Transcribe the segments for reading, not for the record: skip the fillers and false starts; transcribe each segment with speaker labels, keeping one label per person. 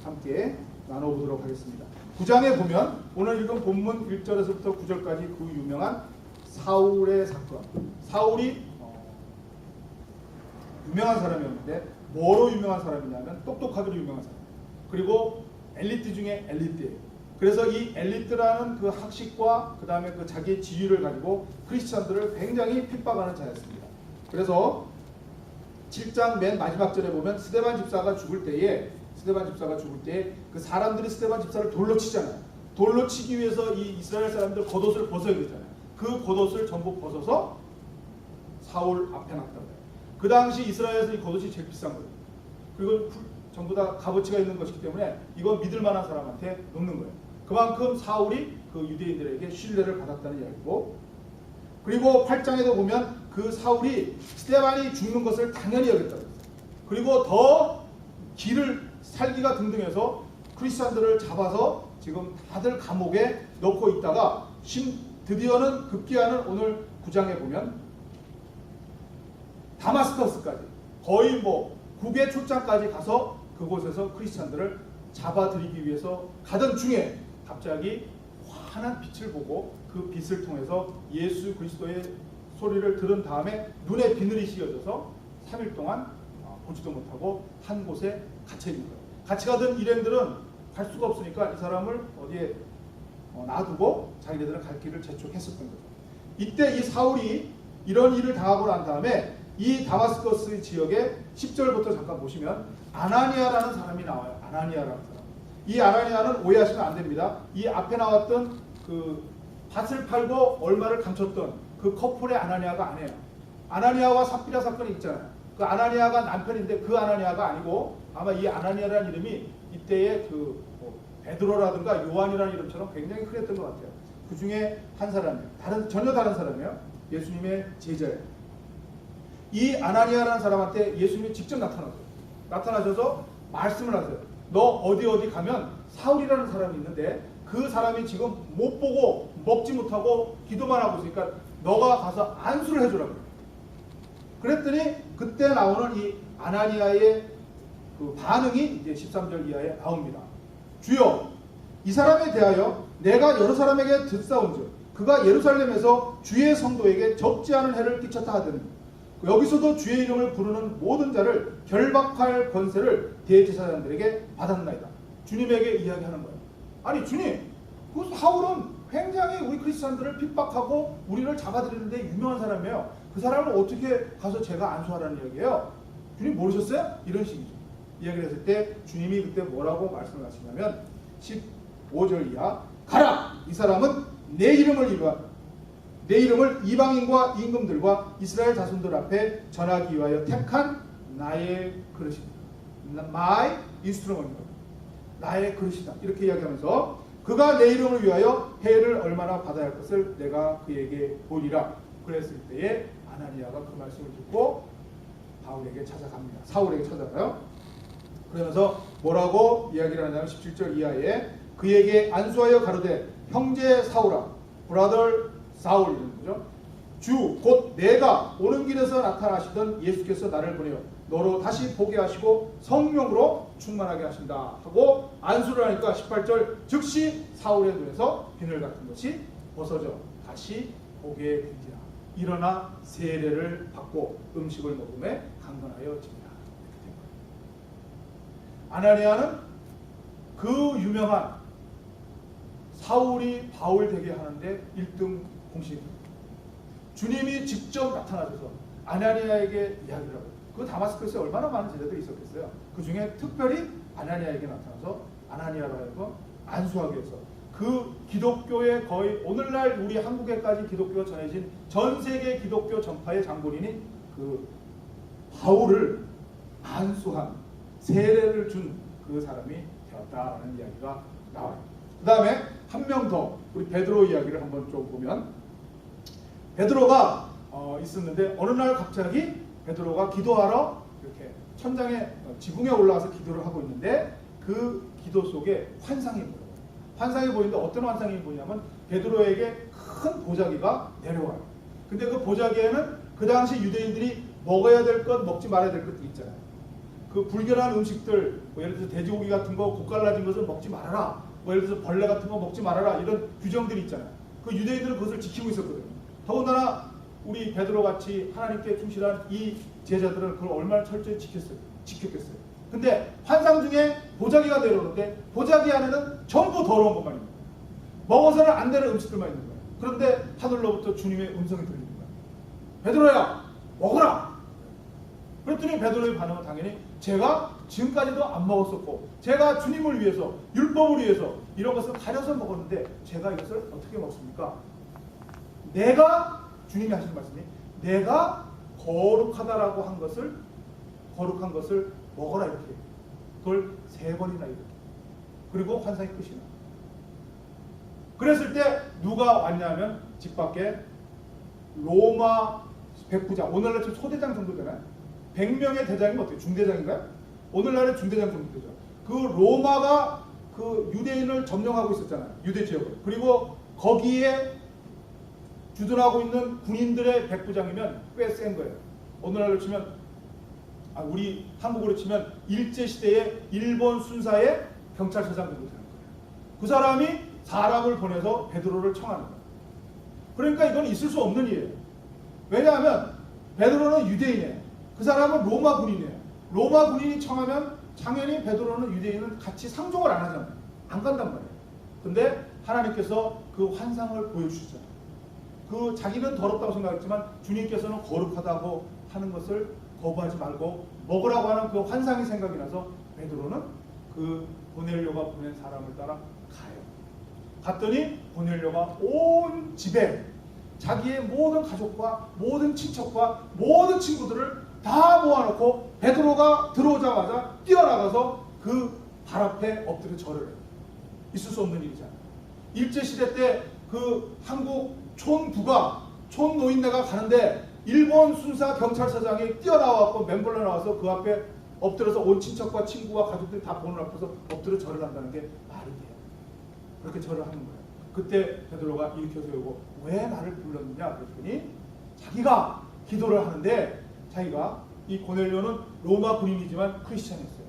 Speaker 1: 함께 나눠보도록 하겠습니다. 9장에 보면 오늘 읽은 본문 1절에서부터 9절까지 그 유명한 사울의 사건. 사울이 유명한 사람이었는데 뭐로 유명한 사람이냐면 똑똑하기로 유명한 사람. 그리고 엘리트 중에 엘리트예요. 그래서 이 엘리트라는 그 학식과 그 다음에 그 자기의 지위를 가지고 크리스천들을 굉장히 핍박하는 자였습니다. 그래서 7장 맨 마지막 절에 보면 스데반 집사가 죽을 때에 그 사람들이 스데반 집사를 돌로 치잖아요. 돌로 치기 위해서 이 이스라엘 사람들 겉옷을 벗어야 되잖아요. 그 겉옷을 전부 벗어서 사울 앞에 놨다고 해요. 그 당시 이스라엘에서 이 겉옷이 제일 비싼 거예요. 그리고 전부 다 값어치가 있는 것이기 때문에 이건 믿을 만한 사람한테 놓는 거예요. 그만큼 사울이 그 유대인들에게 신뢰를 받았다는 이야기고, 그리고 8장에도 보면 그 사울이 스데반이 죽는 것을 당연히 여겼다고 했어요. 그리고 더 길을 살기가 등등해서 크리스천들을 잡아서 지금 다들 감옥에 넣고 있다가 드디어는 급기야는 오늘 9장에 보면 다마스커스까지 거의 국의 초장까지 가서 그곳에서 크리스천들을 잡아들이기 위해서 가던 중에 갑자기 환한 빛을 보고 그 빛을 통해서 예수 그리스도의 소리를 들은 다음에 눈에 비늘이 씌어져서 3일 동안 보지도 못하고 한 곳에 갇혀 있는 거예요. 같이 가던 일행들은 갈 수가 없으니까 이 사람을 어디에 놔두고 자기네들은 갈 길을 재촉했었던 거죠. 이때 이 사울이 이런 일을 당하고 난 다음에 이 다마스커스 지역에 10절부터 잠깐 보시면 아나니아라는 사람이 나와요. 아나니아라는 사람. 이 아나니아는 오해하시면 안 됩니다. 이 앞에 나왔던 그 밭을 팔고 얼마를 감췄던 그 커플의 아나니아가 아니에요. 아나니아와 삽비라 사건이 있잖아요. 그 아나니아가 남편인데 그 아나니아가 아니고 아마 이 아나니아라는 이름이 이때의 베드로라든가 요한이라는 이름처럼 굉장히 흔했던 것 같아요. 그 중에 한 사람이에요. 전혀 다른 사람이에요. 예수님의 제자예요. 이 아나니아라는 사람한테 예수님이 직접 나타나셔서 말씀을 하세요. 너 어디 가면 사울이라는 사람이 있는데 그 사람이 지금 못 보고 먹지 못하고 기도만 하고 있으니까 너가 가서 안수를 해주라고. 그랬더니 그때 나오는 이 아나니아의 그 반응이 이제 13절 이하에 나옵니다. 주여, 이 사람에 대하여 내가 여러 사람에게 듣사온즉 그가 예루살렘에서 주의 성도에게 적지 않은 해를 끼쳤다 하더니 여기서도 주의 이름을 부르는 모든 자를 결박할 권세를 대제사장들에게 받았나이다. 주님에게 이야기하는 거예요. 아니 주님, 그 사울은 굉장히 우리 크리스천들을 핍박하고 우리를 잡아들이는데 유명한 사람이에요. 그 사람을 어떻게 가서 제가 안수하라는 이야기예요? 주님 모르셨어요? 이런 식이죠. 이야기를 했을 때 주님이 그때 뭐라고 말씀을 하시냐면 15절 이하, 가라! 이 사람은 내 이름을 이방인과 임금들과 이스라엘 자손들 앞에 전하기 위하여 택한 나의 그릇이다. My instrument. 나의 그릇이다. 이렇게 이야기하면서 그가 내 이름을 위하여 해를 얼마나 받아야 할 것을 내가 그에게 보리라. 그랬을 때에 아나니아가 그 말씀을 듣고 바울에게 찾아갑니다. 사울에게 찾아가요. 그러면서 뭐라고 이야기를 하냐면 17절 이하에 그에게 안수하여 가로되 형제 사울아, 브라더 사울 이런 거죠. 주 곧 내가 오는 길에서 나타나시던 예수께서 나를 보내어 너로 다시 보게 하시고 성령으로 충만하게 하신다 하고 안수를 하니까 18절 즉시 사울의 눈에서 비늘 같은 것이 벗어져 다시 보게 된지라. 일어나 세례를 받고 음식을 먹음에 강건하여지니라. 아나니아는 그 유명한 사울이 바울 되게 하는데 1등 공신입니다. 주님이 직접 나타나셔서 아나니아에게 이야기를 하고, 그 다마스커스에 얼마나 많은 제자들이 있었겠어요. 그 중에 특별히 아나니아에게 나타나서 아나니아로 하여금 안수하게 해서 그 기독교의 거의 오늘날 우리 한국에까지 기독교가 전해진 전 세계 기독교 전파의 장본인인 그 바울을 안수한, 세례를 준 그 사람이 되었다라는 이야기가 나와요. 그 다음에 한 명 더 우리 베드로 이야기를 한번 좀 보면, 베드로가 있었는데 어느 날 갑자기 베드로가 기도하러 이렇게 천장에 지붕에 올라와서 기도를 하고 있는데 그 기도 속에 환상이 보여요. 환상이 보이는데 어떤 환상이 보이냐면 베드로에게 큰 보자기가 내려와요. 근데 그 보자기에는 그 당시 유대인들이 먹어야 될 것, 먹지 말아야 될 것들이 있잖아요. 그 그 불결한 음식들, 뭐 예를 들어서 돼지고기 같은 거 고갈라진 것을 먹지 말아라, 뭐 예를 들어서 벌레 같은 거 먹지 말아라, 이런 규정들이 있잖아요. 그 유대인들은 그것을 지키고 있었거든요. 더군다나 우리 베드로 같이 하나님께 충실한 이 제자들은 그걸 얼마나 철저히 지켰겠어요. 근데 환상 중에 보자기가 내려오는데 보자기 안에는 전부 더러운 것만 있는 거예요. 먹어서는 안 되는 음식들만 있는 거예요. 그런데 하늘로부터 주님의 음성이 들리는 거예요. 베드로야, 먹어라! 그랬더니 베드로의 반응은 당연히 제가 지금까지도 안 먹었었고, 제가 주님을 위해서, 율법을 위해서 이런 것을 가려서 먹었는데 제가 이것을 어떻게 먹습니까? 내가, 주님이 하시는 말씀이, 내가 거룩하다라고 한 것을, 거룩한 것을 먹어라, 이렇게. 그걸 3번이나 이렇게. 그리고 환상이 끝이 나. 그랬을 때 누가 왔냐면 집 밖에 로마 백부장, 오늘날 지금 소대장 정도 되나요? 100명의 대장이면 어때요? 중대장인가요? 오늘날의 중대장 정도 되죠. 그 로마가 그 유대인을 점령하고 있었잖아요. 유대 지역을. 그리고 거기에 주둔하고 있는 군인들의 백부장이면 꽤 센 거예요. 오늘날로 치면, 우리 한국으로 치면 일제시대의 일본 순사의 경찰서장 정도 되는 거예요. 그 사람이 사람을 보내서 베드로를 청하는 거예요. 그러니까 이건 있을 수 없는 일이에요. 왜냐하면 베드로는 유대인이에요. 그 사람은 로마 군인이에요. 로마 군인이 청하면 당연히 베드로는 유대인은 같이 상종을 안 하잖아요. 안 간단 말이에요. 근데 하나님께서 그 환상을 보여주시잖아요. 그 자기는 더럽다고 생각했지만 주님께서는 거룩하다고 하는 것을 거부하지 말고 먹으라고 하는 그 환상이 생각이 나서 베드로는 그 고넬료가 보낸 사람을 따라 가요. 갔더니 고넬료가 온 집에 자기의 모든 가족과 모든 친척과 모든 친구들을 다 모아놓고 베드로가 들어오자마자 뛰어나가서 그 발 앞에 엎드려 절을 해요. 있을 수 없는 일이잖아요. 일제시대 때 그 한국 촌부가, 촌노인네가 가는데 일본 순사 경찰서장이 뛰어나와서 맨발로 나와서 그 앞에 엎드려서 온 친척과 친구와 가족들이 다 보는 앞에서 엎드려 절을 한다는 게 말이 돼요. 그렇게 절을 하는 거예요. 그때 베드로가 일으켜 세우고 왜 나를 불렀느냐 그랬더니 자기가 기도를 하는데, 자기가, 이 고넬료는 로마 군인이지만 크리스찬이었어요.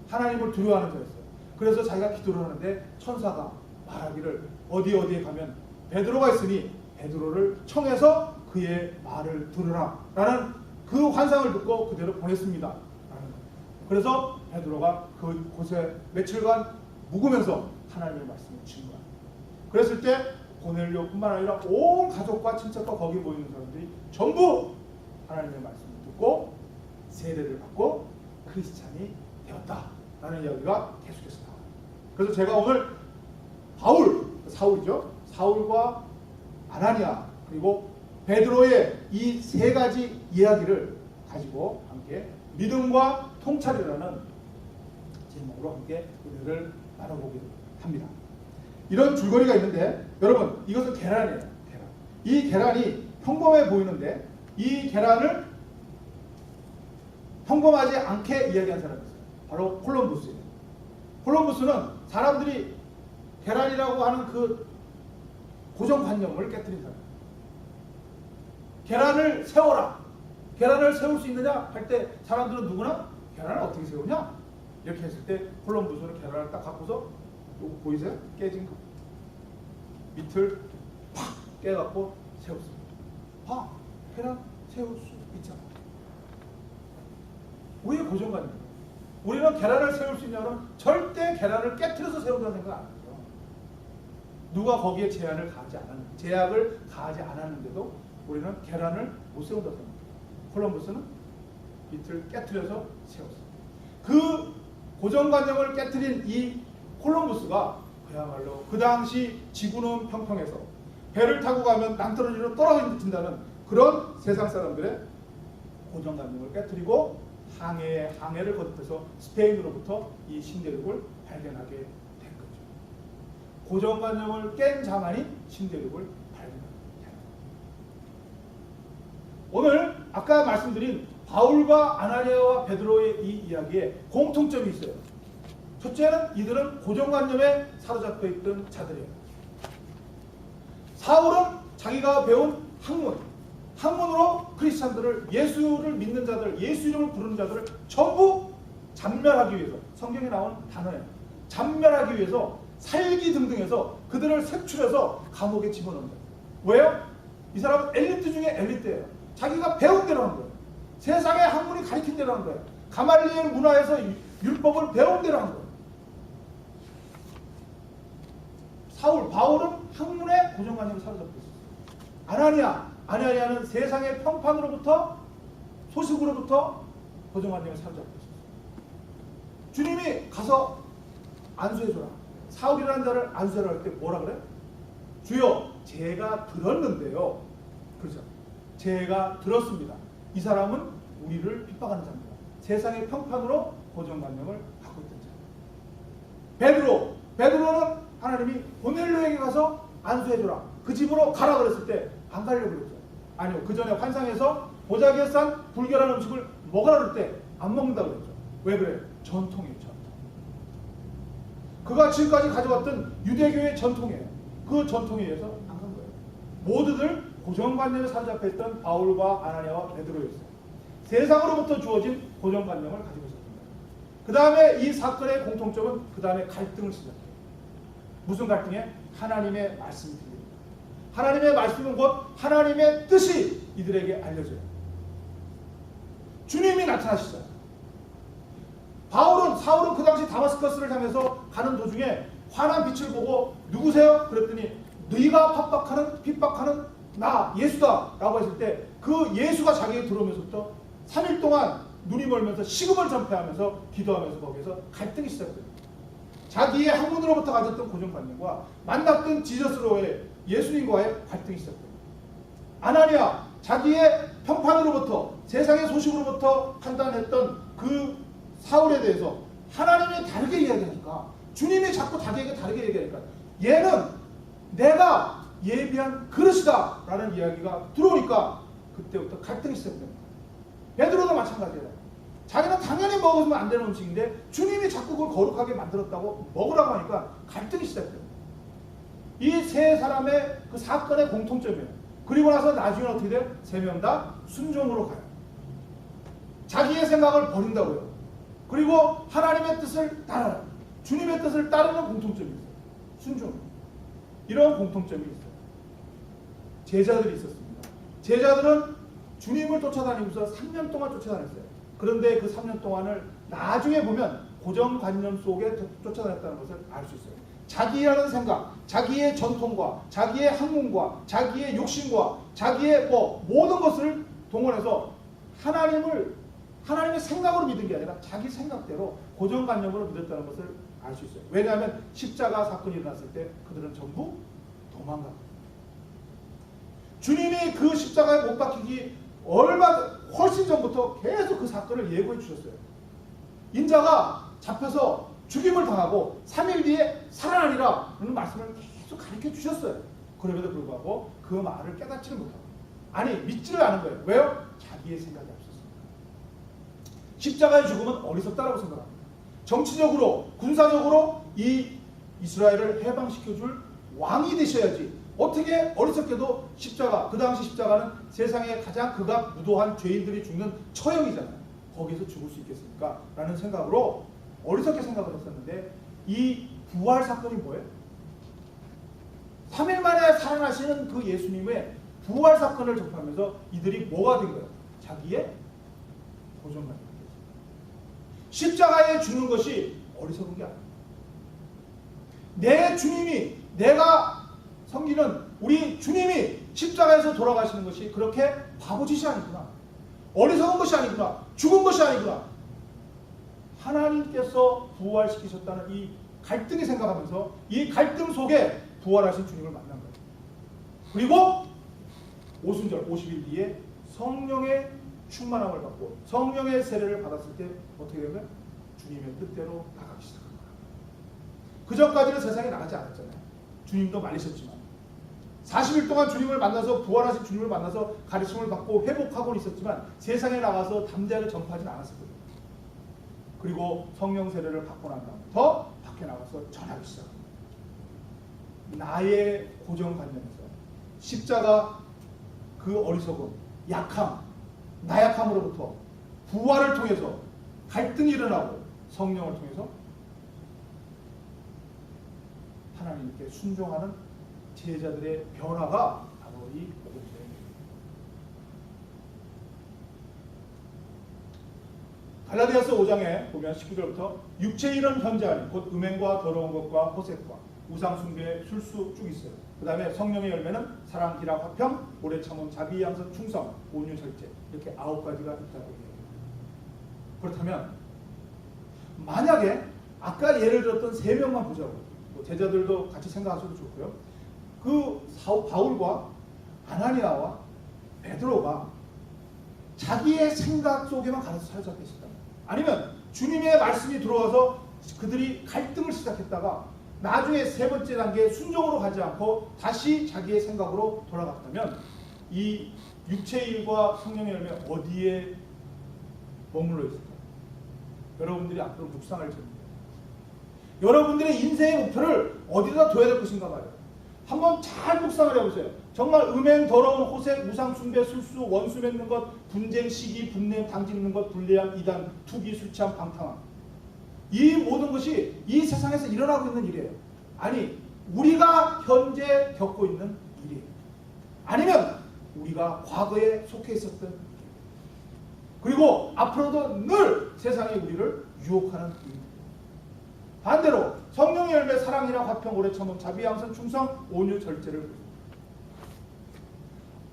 Speaker 1: 하나님을 두려워하는 자였어요. 그래서 자기가 기도를 하는데 천사가 말하기를 어디에 가면 베드로가 있으니 베드로를 청해서 그의 말을 들으라 라는 그 환상을 듣고 그대로 보냈습니다 라는 거예요. 그래서 베드로가 그곳에 며칠간 묵으면서 하나님의 말씀을 준 거예요. 그랬을 때 고넬료뿐만 아니라 온 가족과 친척과 거기 모이는 사람들이 전부 하나님의 말씀을 듣고 세례를 받고 크리스찬이 되었다라는 이야기가 계속해서 나와요. 그래서 제가 오늘 사울이죠. 사울과 아나니아 그리고 베드로의 이 3가지 이야기를 가지고 함께 믿음과 통찰이라는 제목으로 함께 은혜를 나눠보기로 합니다. 이런 줄거리가 있는데 여러분, 이것은 계란이에요. 계란. 이 계란이 평범해 보이는데 이 계란을 평범하지 않게 이야기한 사람이 있어요. 바로 콜럼부스예요. 콜럼부스는 사람들이 계란이라고 하는 그 고정관념을 깨뜨린 사람이에요. 계란을 세워라. 계란을 세울 수 있느냐 할 때 사람들은 누구나 계란을 어떻게 세우냐 이렇게 했을 때 콜럼부스는 계란을 딱 갖고서, 요거 보이세요? 깨진 거 밑을 팍 깨갖고 세웠습니다. 계란 세울 수 있잖아. 우리의 고정관념이에요. 우리는 계란을 세울 수 있냐면 절대 계란을 깨트려서 세운다는 생각 안 하죠. 누가 거기에 제약을 가하지 않았는데도 우리는 계란을 못 세운다고 생각해요. 콜럼부스는 밑을 깨트려서 세웠습니다. 그 고정관념을 깨트린 이 콜럼부스가 그야말로 그 당시 지구는 평평해서 배를 타고 가면 낭떠러지로 떨어진다는 그런 세상 사람들의 고정관념을 깨트리고 항해를 거듭해서 스페인으로부터 이 신대륙을 발견하게 된 거죠. 고정관념을 깬 자만이 신대륙을 발견하게 된 거예요. 오늘 아까 말씀드린 바울과 아나니아와 베드로의 이 이야기에 공통점이 있어요. 첫째는 이들은 고정관념에 사로잡혀 있던 자들이에요. 사울은 자기가 배운 학문으로 크리스찬들을, 예수를 믿는 자들, 예수 이름을 부르는 자들을 전부 잔멸하기 위해서, 성경에 나온 단어예요. 잔멸하기 위해서 살기 등등해서 그들을 색출해서 감옥에 집어넣는 거예요. 왜요? 이 사람은 엘리트 중에 엘리트예요. 자기가 배운 대로 한 거예요. 세상의 학문이 가르친 대로 한 거예요. 가말리엘 문화에서 율법을 배운 대로 한 거예요. 바울은 학문의 고정관념을 사로잡고 있었어요. 아나니아는 세상의 평판으로부터, 소식으로부터 고정관념을 사로잡고 있었어요. 주님이 가서 안수해줘라. 사울이라는 자를 안수해라 할 때 뭐라 그래? 주여, 제가 들었는데요. 그렇죠. 제가 들었습니다. 이 사람은 우리를 핍박하는 자입니다. 세상의 평판으로 고정관념을 갖고 있던 자. 베드로는 하나님이 고넬료에게 가서 안수해줘라. 그 집으로 가라 그랬을 때 안 가려고 그랬죠. 아니요. 그 전에 환상에서 보자기에 싼 불결한 음식을 먹으라 그럴 때 안 먹는다고 그랬죠. 왜 그래요? 전통이에요. 전통. 그가 지금까지 가져왔던 유대교의 전통이에요. 그 전통에 의해서 안 간 거예요. 모두들 고정관념에 사로잡혀 있던 바울과 아나니아와 베드로였어요. 세상으로부터 주어진 고정관념을 가지고 있었던 거예요. 그 다음에 이 사건의 공통점은 그 다음에 갈등을 시작해요. 무슨 갈등이에요? 하나님의 말씀이 들립니다. 하나님의 말씀은 곧 하나님의 뜻이 이들에게 알려져요. 주님이 나타나시잖아요. 사울은 그 당시 다마스커스를 향해서 가는 도중에 환한 빛을 보고 누구세요? 그랬더니 네가 핍박하는 나 예수다 라고 했을 때 그 예수가 자기에게 들어오면서부터 3일 동안 눈이 멀면서 식음을 전폐하면서 기도하면서 거기에서 갈등이 시작돼요. 자기의 학문으로부터 가졌던 고정관념과 만났던 지저스로의 예수님과의 갈등이 시작돼요. 아나니아 자기의 평판으로부터 세상의 소식으로부터 판단했던 그 사울에 대해서 하나님이 다르게 이야기하니까, 주님이 자꾸 자기에게 다르게 얘기하니까 얘는 내가 예비한 그릇이다 라는 이야기가 들어오니까 그때부터 갈등이 시작됩니다. 베드로도 마찬가지예요. 자기는 당연히 먹으면 안 되는 음식인데 주님이 자꾸 그걸 거룩하게 만들었다고 먹으라고 하니까 갈등이 시작됩니다. 이 세 사람의 그 사건의 공통점이에요. 그리고 나서 나중에 어떻게 돼요? 세 명 다 순종으로 가요. 자기의 생각을 버린다고요. 그리고 하나님의 뜻을 따라요. 주님의 뜻을 따르는 공통점이 있어요. 순종. 이런 공통점이 있어요. 제자들이 있었습니다. 제자들은 주님을 쫓아다니면서 3년 동안 쫓아다녔어요. 그런데 그 3년 동안을 나중에 보면 고정관념 속에 쫓아다녔다는 것을 알 수 있어요. 자기라는 생각, 자기의 전통과 자기의 학문과 자기의 욕심과 자기의 모든 것을 동원해서 하나님의 생각으로 믿은 게 아니라 자기 생각대로 고정관념으로 믿었다는 것을 알 수 있어요. 왜냐하면 십자가 사건이 일어났을 때 그들은 전부 도망갔거든요. 주님이 그 십자가에 못 박히기 훨씬 전부터 계속 그 사건을 예고해 주셨어요. 인자가 잡혀서 죽임을 당하고 3일 뒤에 살아나리라 라는 말씀을 계속 가르쳐 주셨어요. 그럼에도 불구하고 그 말을 깨닫지를 못하고 믿지를 않은 거예요. 왜요? 자기의 생각이 없었습니다. 십자가의 죽음은 어리석다라고 생각합니다. 정치적으로 군사적으로 이 이스라엘을 해방시켜줄 왕이 되셔야지 어떻게 어리석게도 십자가, 그 당시 십자가는 세상에 가장 극악무도한 죄인들이 죽는 처형이잖아요. 거기서 죽을 수 있겠습니까? 라는 생각으로 어리석게 생각을 했었는데 이 부활 사건이 뭐예요? 3일 만에 살아나시는 그 예수님의 부활 사건을 접하면서 이들이 뭐가 된 거예요? 자기의 고정관념이 됐어요. 십자가에 죽는 것이 어리석은 게 아니에요. 내 주님이, 내가 섬기는 우리 주님이 십자가에서 돌아가시는 것이 그렇게 바보짓이 아니구나, 어리석은 것이 아니구나, 죽은 것이 아니구나, 하나님께서 부활시키셨다는 이 갈등이 생각하면서 이 갈등 속에 부활하신 주님을 만난 거예요. 그리고 오순절 50일 뒤에 성령의 충만함을 받고 성령의 세례를 받았을 때 어떻게 되면 주님의 뜻대로 나가기 시작한 거예요. 그 전까지는 세상에 나가지 않았잖아요. 주님도 말리셨지만 40일 동안 주님을 만나서, 부활하신 주님을 만나서 가르침을 받고 회복하고 있었지만 세상에 나가서 담대하게 전파하지는 않았었거든요. 그리고 성령 세례를 받고 난 다음부터 밖에 나가서 전하기 시작합니다. 나의 고정관념에서 십자가, 그 어리석음, 약함, 나약함으로부터 부활을 통해서 갈등이 일어나고 성령을 통해서 하나님께 순종하는 제자들의 변화가 바로 이 복음서입니다. 갈라디아서 5장에 보면 19절부터 육체의 이런 현재 아닌 곧 음행과 더러운 것과 호색과 우상 숭배, 술수 쭉 있어요. 그 다음에 성령의 열매는 사랑, 기락, 화평, 오래 참음, 자비, 양선, 충성, 온유, 절제 이렇게 9가지가 있다고 해요. 그렇다면 만약에 아까 예를 들었던 3명만 보자고, 뭐 제자들도 같이 생각하셔도 좋고요. 그 바울과 아나니아와 베드로가 자기의 생각 속에만 가서 사로잡혔다. 아니면 주님의 말씀이 들어와서 그들이 갈등을 시작했다가 나중에 3번째 단계 순종으로 가지 않고 다시 자기의 생각으로 돌아갔다면 이 육체의 일과 성령의 열매 어디에 머물러 있을까? 여러분들이 앞으로 묵상할 점입니다. 여러분들의 인생의 목표를 어디다 둬야 될 것인가 봐요. 한번 잘 묵상을 해보세요. 정말 음행, 더러운, 호색, 우상 숭배, 술수, 원수 맺는 것, 분쟁, 시기, 분냄, 당짓는 것, 불례함, 이단, 투기, 술 취함, 방탕함. 이 모든 것이 이 세상에서 일어나고 있는 일이에요. 아니, 우리가 현재 겪고 있는 일이에요. 아니면 우리가 과거에 속해 있었던 일. 그리고 앞으로도 늘 세상이 우리를 유혹하는 일. 반대로 성령의 열매, 사랑이라 화평, 오래 참음, 자비, 양선, 충성, 온유, 절제를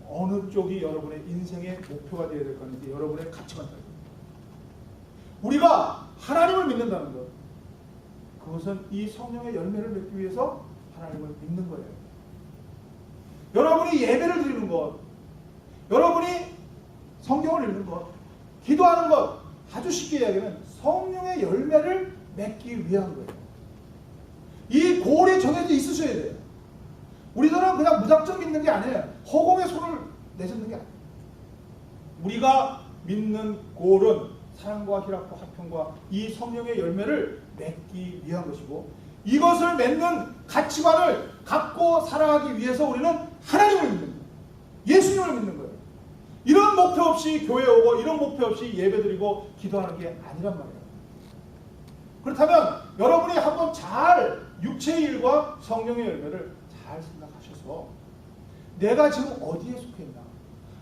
Speaker 1: 어느 쪽이 여러분의 인생의 목표가 되어야 될 건지 여러분의 가치관입니다. 우리가 하나님을 믿는다는 것, 그것은 이 성령의 열매를 맺기 위해서 하나님을 믿는 거예요. 여러분이 예배를 드리는 것, 여러분이 성경을 읽는 것, 기도하는 것, 아주 쉽게 이야기하면 성령의 열매를 맺기 위한 거예요. 이 골이 정해져 있으셔야 돼요. 우리들은 그냥 무작정 믿는 게 아니에요. 허공에 손을 내젓는 게 아니에요. 우리가 믿는 골은 사랑과 희락과 화평과 이 성령의 열매를 맺기 위한 것이고, 이것을 맺는 가치관을 갖고 살아가기 위해서 우리는 하나님을 믿는 거예요. 예수님을 믿는 거예요. 이런 목표 없이 교회 오고 이런 목표 없이 예배드리고 기도하는 게 아니란 말이에요. 그렇다면 여러분이 한번 잘 육체의 일과 성령의 열매를 잘 생각하셔서 내가 지금 어디에 속해 있나,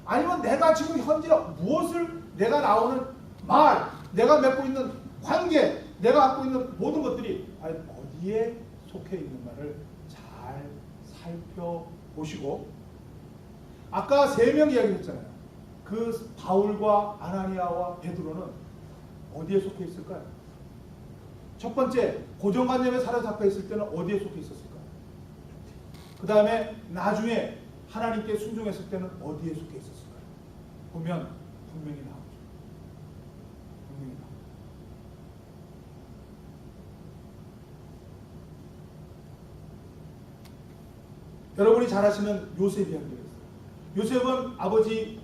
Speaker 1: 아니면 내가 지금 현재 무엇을, 내가 나오는 말, 내가 맺고 있는 관계, 내가 갖고 있는 모든 것들이 과연 어디에 속해 있는가를 잘 살펴보시고, 아까 3명 이야기했잖아요. 그 바울과 아나니아와 베드로는 어디에 속해 있을까요? 첫 번째, 고정관념에 사로잡혀 있을 때는 어디에 속해 있었을까요? 그 다음에 나중에 하나님께 순종했을 때는 어디에 속해 있었을까요? 보면 분명히 나오죠. 분명히 나오죠. 여러분이 잘 아시는 요셉 이야기가 있어요. 요셉은 아버지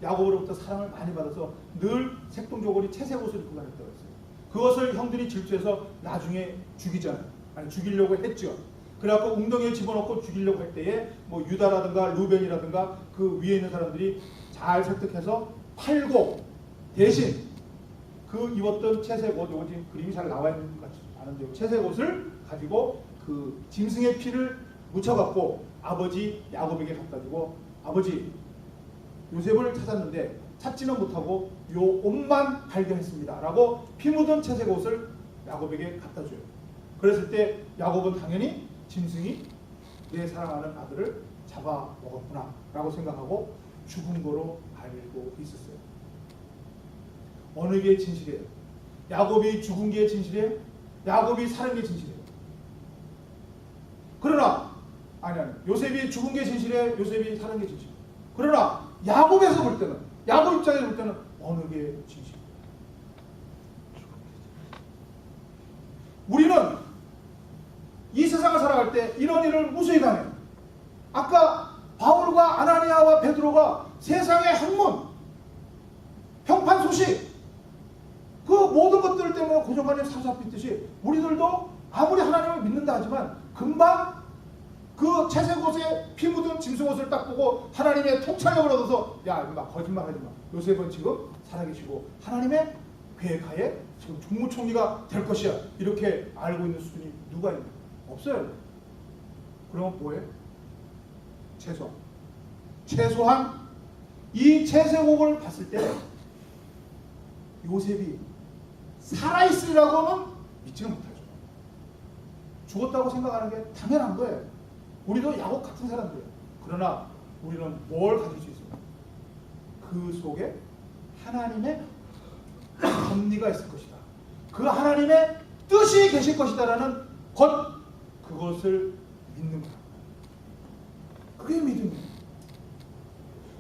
Speaker 1: 야곱으로부터 사랑을 많이 받아서 늘 색동저고리 채색 옷을 입고 다녔다고 했어요. 그것을 형들이 질투해서 나중에 죽이잖아요. 아니, 죽이려고 했죠. 그래갖고 웅덩이에 집어넣고 죽이려고 할 때에 뭐 유다라든가 루벤이라든가 그 위에 있는 사람들이 잘 설득해서 팔고, 대신 그 입었던 채색 옷, 요거 지금 그림이 잘 나와 있는 것 같지 않은데, 채색 옷을 가지고 그 짐승의 피를 묻혀갖고 아버지 야곱에게 갖다 주고, 아버지 요셉을 찾았는데 찾지는 못하고 요 옷만 발견했습니다 라고 피 묻은 채색 옷을 야곱에게 갖다 줘요. 그랬을 때 야곱은 당연히 짐승이 내 사랑하는 아들을 잡아 먹었구나 라고 생각하고 죽은 거로 알고 있었어요. 어느 게 진실이에요? 야곱이 죽은 게 진실이에요? 야곱이 살은 게 진실이에요? 그러나 아니 요셉이 죽은 게 진실이에요? 요셉이 살은 게 진실이에요? 그러나 야곱에서 볼 때는, 야곱 입장에서 볼 때는 어느 게 진실이에요? 우리는 이 세상을 살아갈 때 이런 일을 무수히 당해요. 아까 바울과 아나니아와 베드로가 세상의 학문, 평판 소식, 그 모든 것들 때문에 고정관념에 사로잡혔듯이 우리들도 아무리 하나님을 믿는다 하지만 금방 그 채색 옷에 피 묻은 짐승 옷을 딱 보고 하나님의 통찰력을 얻어서, 야, 이거 거짓말 하지 마. 요셉은 지금 살아계시고 하나님의 괴카의 지금 국무총리가 될 것이야. 이렇게 알고 있는 수준이 누가 있냐? 없어요. 그럼 뭐해? 최소한 이 채색옥을 봤을 때 요셉이 살아있으리라고는 믿지는 못하죠. 죽었다고 생각하는 게 당연한 거예요. 우리도 야곱 같은 사람들이에요. 그러나 우리는 뭘 가질 수 있습니까? 그 속에 하나님의 섭리가 있을 것이다. 그 하나님의 뜻이 계실 것이다라는 그것을 믿는 거예요. 그게 믿음이에요.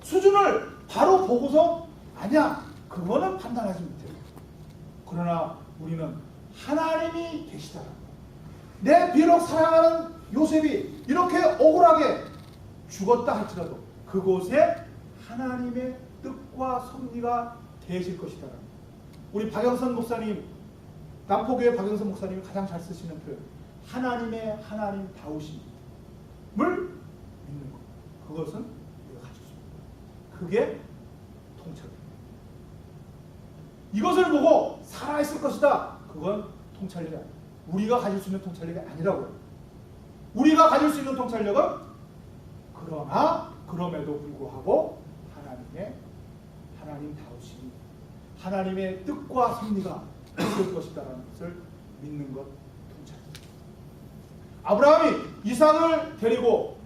Speaker 1: 수준을 바로 보고서 아니야 그거는 판단하지 못해요. 그러나 우리는 하나님이 계시다라는 거예요. 내 비록 사랑하는 요셉이 이렇게 억울하게 죽었다 할지라도 그곳에 하나님의 뜻과 섭리가 계실 것이다라는 거예요. 우리 박영선 목사님, 남포교회 박영선 목사님이 가장 잘 쓰시는 표현, 하나님의 하나님다우심을 믿는 것. 그것은 우리가 가질 수 있는 거예요. 그게 통찰입니다. 이것을 보고 살아있을 것이다. 그건 통찰력이 아니에요. 우리가 가질 수 있는 통찰력이 아니라고요. 우리가 가질 수 있는 통찰력은 그러나 그럼에도 불구하고 하나님다우심이 하나님의 뜻과 섭리가 있을 것이다라는 것을 믿는 것 통찰입니다. 아브라함이 이삭을 데리고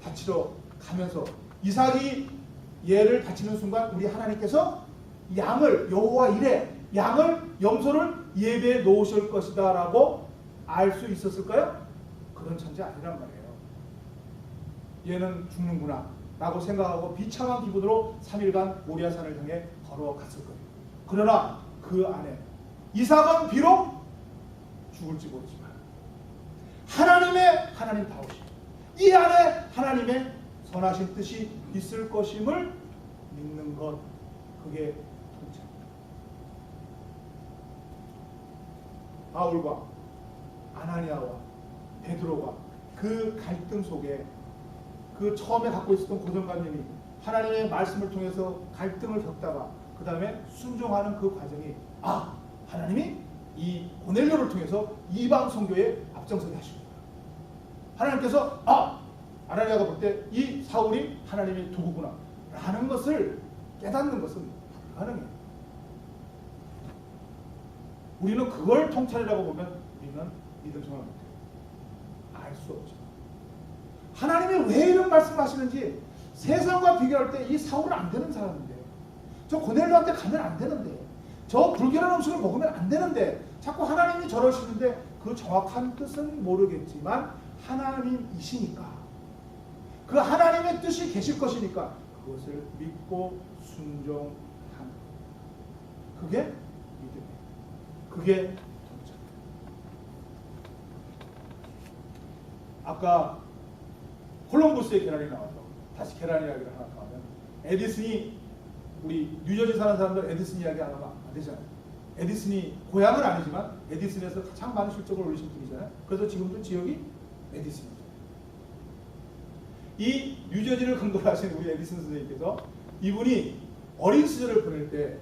Speaker 1: 바치러 가면서 이삭이 얘를 바치는 순간 우리 하나님께서 양을 여호와 이레 양을 염소를 예배해 놓으실 것이다 라고 알 수 있었을까요? 그런 천재 아니란 말이에요. 얘는 죽는구나 라고 생각하고 비참한 기분으로 3일간 모리아산을 향해 걸어갔을 거예요. 그러나 그 안에 이삭은 비록 죽을지 모르지만 하나님다우심 이 안에 하나님의 선하신 뜻이 있을 것임을 믿는 것, 그게 통찰입니다. 바울과 아나니아와 베드로가 그 갈등 속에 그 처음에 갖고 있었던 고정관념이 하나님의 말씀을 통해서 갈등을 겪다가 그 다음에 순종하는 그 과정이 하나님이 이 고넬료를 통해서 이방 선교에 앞장서게 하신 거예요. 하나님께서 아나니아가 볼 때 이 사울이 하나님의 도구구나 라는 것을 깨닫는 것은 불가능해요. 우리는 그걸 통찰이라고 보면 우리는 믿음 생활 못해요. 알 수 없죠. 하나님이 왜 이런 말씀을 하시는지 세상과 비교할 때 이 사울은 안 되는 사람인데, 저 고넬료한테 가면 안 되는데, 저 불결한 음식을 먹으면 안 되는데 자꾸 하나님이 저러시는데 그 정확한 뜻은 모르겠지만 하나님이시니까, 그 하나님의 뜻이 계실 것이니까 그것을 믿고 순종하는, 그게 믿음이에요. 그게 통찰. 아까 콜럼버스의 계란이 나와서 다시 계란 이야기를 하나 더 하면, 에디슨이, 우리 뉴저지 사는 사람들 에디슨 이야기 안 하면 안 되잖아요. 에디슨이 고향은 아니지만 에디슨에서 가장 많은 실적을 올리신 분이잖아요. 그래서 지금도 지역이 에디슨입니다. 이 뉴저지를 근거로 하신 우리 에디슨 선생님께서, 이분이 어린 시절을 보낼 때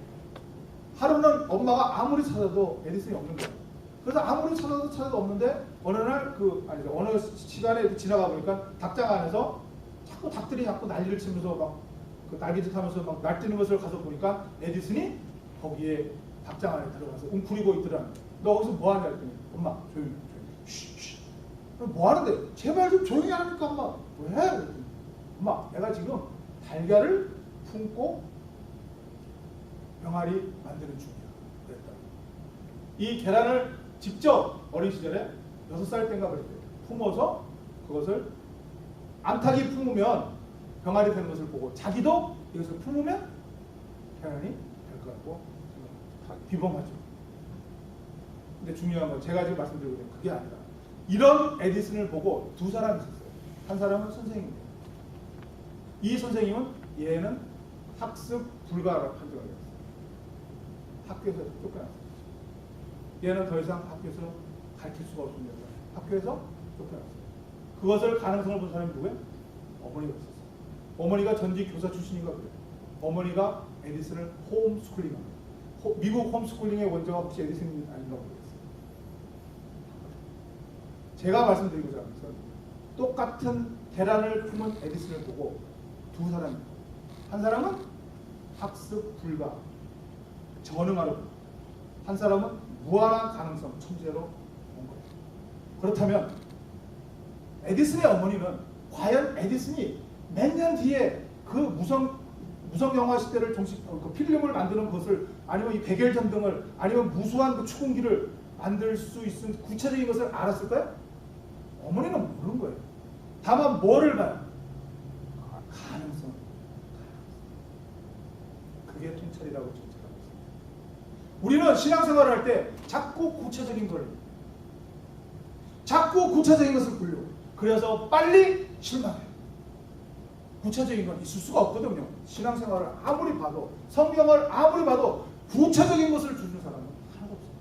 Speaker 1: 하루는 엄마가 아무리 찾아도 에디슨이 없는 거예요. 그래서 아무리 찾아도 없는데 어느 날 어느 시간에 지나가 보니까 닭장 안에서 자꾸 닭들이 자꾸 난리를 치면서 막 그 날개짓 하면서 막 날뛰는 것을 가서 보니까 에디슨이 거기에 닭장 안에 들어가서 웅크리고 있더라. 너 거기서 뭐 하냐 했더니, 엄마 조용히 쉬. 뭐 하는데? 제발 좀 조용히 하니까 엄마. 왜? 그랬더니, 엄마 내가 지금 달걀을 품고 병아리 만드는 중이야. 그랬다. 이 계란을 직접 어린 시절에 6살 때인가 그랬대요. 품어서 그것을 암탉이 품으면 병아리 되는 것을 보고 자기도 이것을 품으면 계란이 될 거라고 비범하죠. 근데 중요한 건 제가 지금 말씀드리고 있는 그게 아니라, 이런 에디슨을 보고 두 사람이 있었어요. 한 사람은 선생님이에요. 이 선생님은 얘는 학습 불가라고 판정을 했어요. 학교에서 쫓겨났어요. 얘는 더 이상 학교에서 가르칠 수가 없습니다. 학교에서 쫓겨났어요. 그것을 가능성을 본 사람이 누구예요? 어머니가 있었어요. 어머니가 전직 교사 출신인가 그래요. 어머니가 에디슨을 홈스쿨링합니다. 미국 홈스쿨링의 원조가 혹시 에디슨이 아닌가 모르겠어요. 제가 말씀드리고자 하는 것은 똑같은 계란을 품은 에디슨을 보고 두 사람입니다. 한 사람은 학습 불가, 전응하려 한 사람은 무한한 가능성, 천재로 온 거예요. 그렇다면 에디슨의 어머니는 과연 에디슨이 몇 년 뒤에 그 무성 영화 시대를 그 필름을 만드는 것을, 아니면 이 백열 전등을, 아니면 무수한 그 추궁기를 만들 수 있는 구체적인 것을 알았을까요? 어머니는 모르는 거예요. 다만 뭐를 봐요? 가능성. 그게 통찰이라고 정체하고 있습니다. 우리는 신앙생활을 할 때 자꾸 구체적인 것을 보려고, 그래서 빨리 실망해요. 구체적인 건 있을 수가 없거든요. 신앙생활을 아무리 봐도, 성경을 아무리 봐도 구체적인 것을 주는 사람은 하나도 없어요.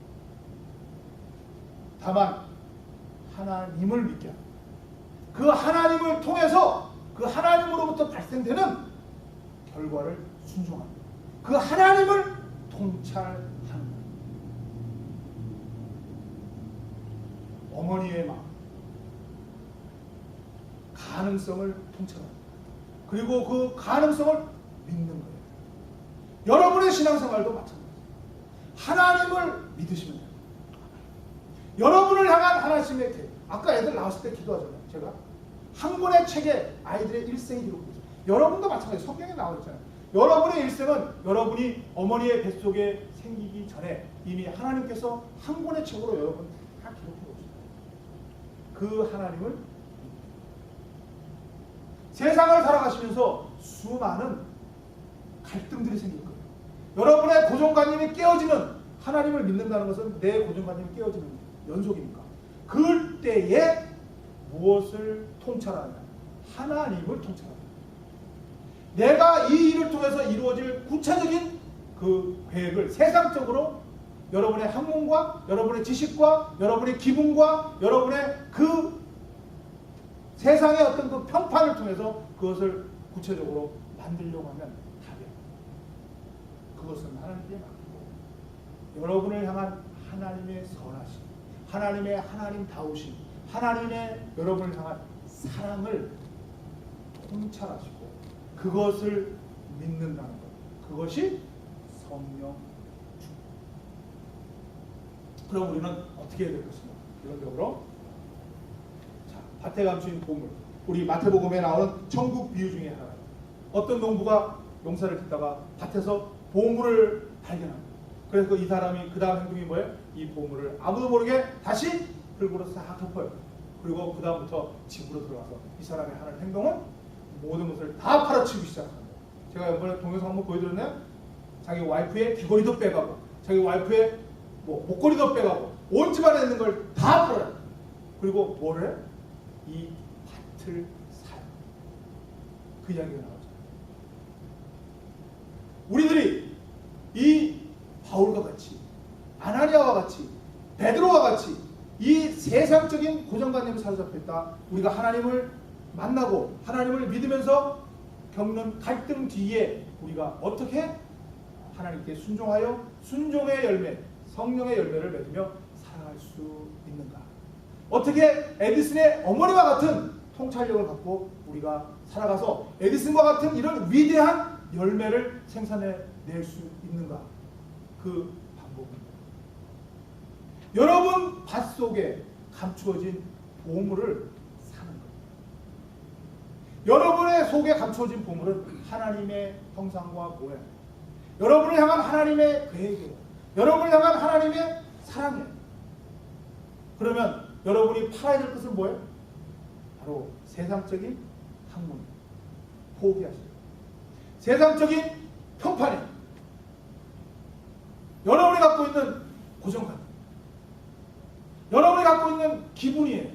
Speaker 1: 다만 하나님을 믿게 합니다. 그 하나님을 통해서 그 하나님으로부터 발생되는 결과를 순종합니다. 그 하나님을 통찰하는 거예요. 어머니의 마음, 가능성을 통찰합니다. 그리고 그 가능성을 믿는 거예요. 여러분의 신앙생활도 마찬가지예요. 하나님을 믿으시면 돼요. 여러분을 향한 하나님의 계획. 아까 애들 나왔을 때 기도하잖아요. 제가 한 권의 책에 아이들의 일생 기록을 했어요. 여러분도 마찬가지예요. 성경에 나와 있잖아요. 여러분의 일생은 여러분이 어머니의 뱃속에 생기기 전에 이미 하나님께서 한 권의 책으로 여러분 다 기록해 놓으셨어요. 그 하나님을 세상을 살아가시면서 수많은 갈등들이 생길 거예요. 여러분의 고정관념이 깨어지는, 하나님을 믿는다는 것은 내 고정관념이 깨어지는 연속이니까. 그럴 때에 무엇을 통찰하냐? 하나님을 통찰하냐. 내가 이 일을 통해서 이루어질 구체적인 그 계획을 세상적으로 여러분의 학문과 여러분의 지식과 여러분의 기분과 여러분의 그 세상의 어떤 그 평판을 통해서 그것을 구체적으로 만들려고 하면 답이에요. 그것은 하나님께 맡기고 여러분을 향한 하나님의 선하심, 하나님의 하나님다우심, 하나님의 여러분을 향한 사랑을 통찰하시고 그것을 믿는다는 것, 그것이 성령 중. 그럼 우리는 어떻게 해야 될 것인가? 기본적으로 밭에 감추인 보물, 우리 마태복음에 나오는 천국 비유 중에 하나예요. 어떤 농부가 농사를 짓다가 밭에서 보물을 발견합니다. 그래서 이 사람이 그 다음 행동이 뭐예요? 이 보물을 아무도 모르게 다시 흙으로 싹 덮어요. 그리고 그 다음부터 집으로 들어가서 이 사람의 하는 행동은 모든 것을 다 팔아치우기 시작합니다. 제가 이번에 동영상 한번 보여드렸나요? 자기 와이프의 귀걸이도 빼가고, 자기 와이프의 목걸이도 빼가고, 온 집안에 있는 걸 다 팔아요. 그리고 뭘 해? 이 밭을 사요. 그 이야기가 나오죠. 우리들이 이 바울과 같이, 아나니아와 같이, 베드로와 같이 이 세상적인 고정관념에 사로잡혔다. 우리가 하나님을 만나고 하나님을 믿으면서 겪는 갈등 뒤에 우리가 어떻게 하나님께 순종하여 순종의 열매, 성령의 열매를 맺으며 살아갈 수 있는가? 어떻게 에디슨의 어머니와 같은 통찰력을 갖고 우리가 살아가서 에디슨과 같은 이런 위대한 열매를 생산해낼 수 있는가? 그 방법입니다. 여러분 밭속에 감추어진 보물을 사는 겁니다. 여러분의 속에 감추어진 보물은 하나님의 형상과 모양, 여러분을 향한 하나님의 계획이에요. 여러분을 향한 하나님의 사랑이에요. 그러면 여러분이 팔아야 될 것은 뭐예요? 바로 세상적인 학문, 포기하시죠. 세상적인 평판이 여러분이 갖고 있는 고정감, 여러분이 갖고 있는 기분이에요.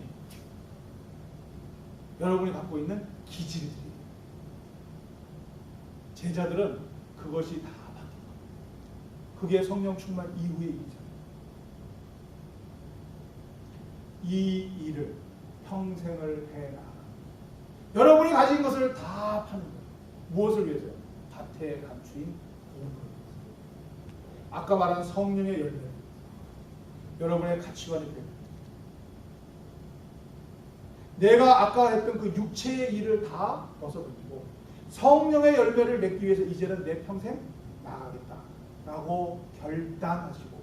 Speaker 1: 여러분이 갖고 있는 기질이에요. 제자들은 그것이 다 바뀐 거예요. 그게 성령 충만 이후의 일이잖아요. 이 일을 평생을 해나가. 여러분이 가진 것을 다 파는 거예요. 무엇을 위해서요? 밭에 감추인 보물을 위해서. 아까 말한 성령의 열매, 여러분의 가치관이 됩니다. 내가 아까 했던 그 육체의 일을 다 벗어던지고 성령의 열매를 맺기 위해서 이제는 내 평생 나가겠다라고 결단하시고,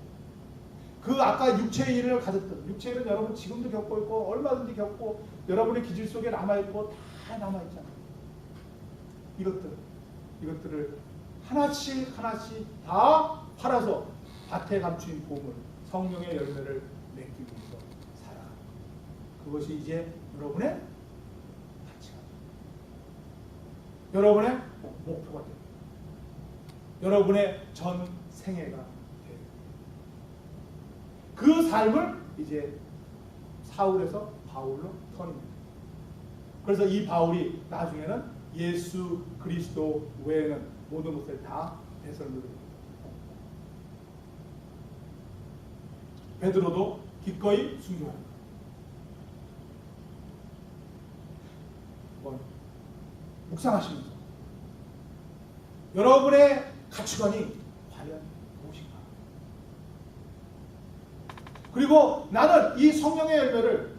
Speaker 1: 그 아까 육체의 일을 가졌던, 육체의 일은 여러분 지금도 겪고 있고 얼마든지 겪고 여러분의 기질 속에 남아있고 다 남아있잖아요. 이것들을 하나씩 다 팔아서 밭에 감추인 보물, 성령의 열매를 맺기 위해서 살아. 그것이 이제 여러분의 가치가, 여러분의 목표가 됩니다. 여러분의 전 생애가 돼요. 그 삶을 이제 사울에서 바울로 턴입니다. 그래서 이 바울이 나중에는 예수 그리스도 외에는 모든 것을 다 배설물로, 베드로도 기꺼이 순교합니다. 한번 묵상하시면서 여러분의 가치관이 과연 무엇인가? 그리고 나는 이 성령의 열매를,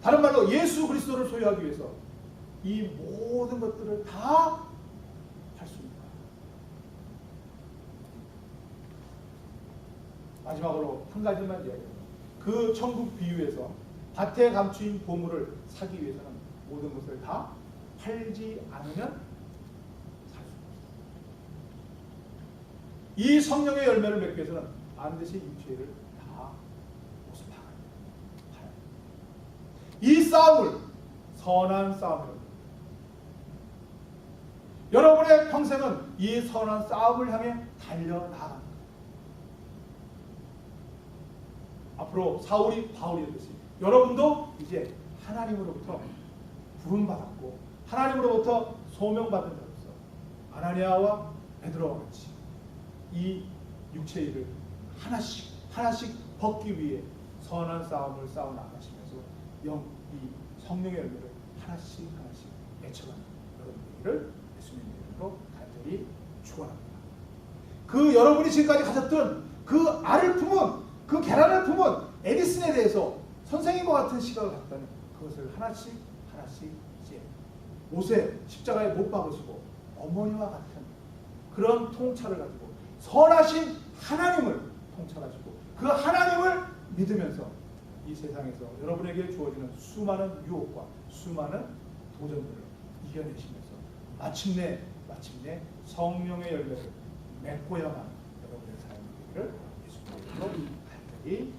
Speaker 1: 다른 말로 예수 그리스도를 소유하기 위해서 이 모든 것들을 다 할 수 있는가? 마지막으로 한 가지만 이야기합니다. 그 천국 비유에서 밭에 감추인 보물을 사기 위해서는 모든 것을 다 팔지 않으면 살 수 없습니다. 이 성령의 열매를 맺기 위해서는 반드시 육체를 다 모습하라. 이 싸움을 선한 싸움이라고. 여러분의 평생은 이 선한 싸움을 향해 달려나갑니다. 앞으로 사울이 바울이 되듯이 여러분도 이제 하나님으로부터 부름받았고 하나님으로부터 소명받은 자로서 아나니아와 베드로와 같이 이 육체의 일을 하나씩 벗기 위해 선한 싸움을 싸워 나가시면서 이 성령의 열매를 하나씩 맺혀가는 여러분들을 예수님의 이름으로 간절히 축원합니다. 그 여러분이 지금까지 가졌던 그 알을 품은, 그 계란을 품은 에디슨에 대해서 선생님과 같은 시각을 갖다니 그것을 하나씩 이제 못에 십자가에 못 박으시고 어머니와 같은 그런 통찰을 가지고 선하신 하나님을 통찰하시고 그 하나님을 믿으면서 이 세상에서 여러분에게 주어지는 수많은 유혹과 수많은 도전들을 이겨내시면서 마침내 성령의 열매를 맺고야만 여러분의 삶이 되기를 예수님으로 간절히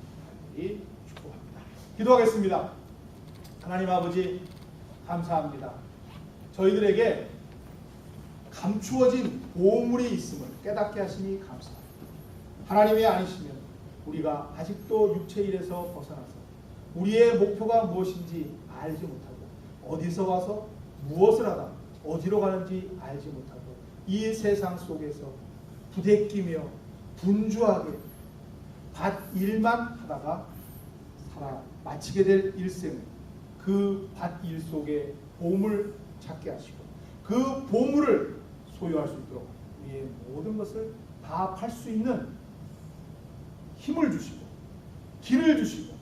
Speaker 1: 축복합니다. 기도하겠습니다. 하나님 아버지 감사합니다. 저희들에게 감추어진 보물이 있음을 깨닫게 하시니 감사합니다. 하나님이 아니시면 우리가 아직도 육체 일에서 벗어나서 우리의 목표가 무엇인지 알지 못하고 어디서 와서 무엇을 하다 어디로 가는지 알지 못하고 이 세상 속에서 부대끼며 분주하게 밭 일만 하다가 살아 마치게 될 일생을 그 밭 일 속에 보물 찾게 하시고 그 보물을 소유할 수 있도록 우리의 모든 것을 다 팔 수 있는 힘을 주시고 길을 주시고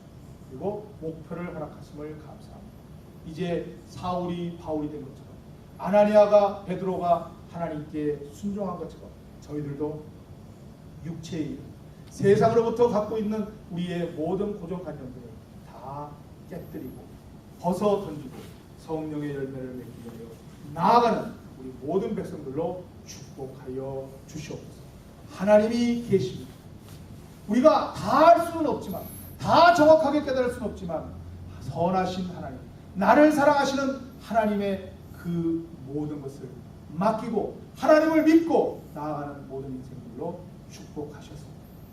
Speaker 1: 그리고 목표를 허락하심을 감사합니다. 이제 사울이 바울이 된 것처럼 아나니아가 베드로가 하나님께 순종한 것처럼 저희들도 육체의 일, 세상으로부터 갖고 있는 우리의 모든 고정관념들을 다 깨뜨리고 벗어 던지고 성령의 열매를 맺기 위하여 나아가는 우리 모든 백성들로 축복하여 주시옵소서. 하나님이 계십니다. 우리가 다 할 수는 없지만 다 정확하게 깨달을 수는 없지만 선하신 하나님, 나를 사랑하시는 하나님의 그 모든 것을 맡기고 하나님을 믿고 나아가는 모든 인생들로 축복하셔서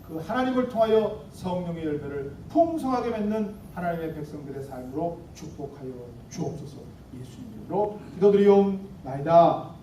Speaker 1: 그 하나님을 통하여 성령의 열매를 풍성하게 맺는 하나님의 백성들의 삶으로 축복하여 주옵소서. 예수님 이름으로 기도드리옵나이다.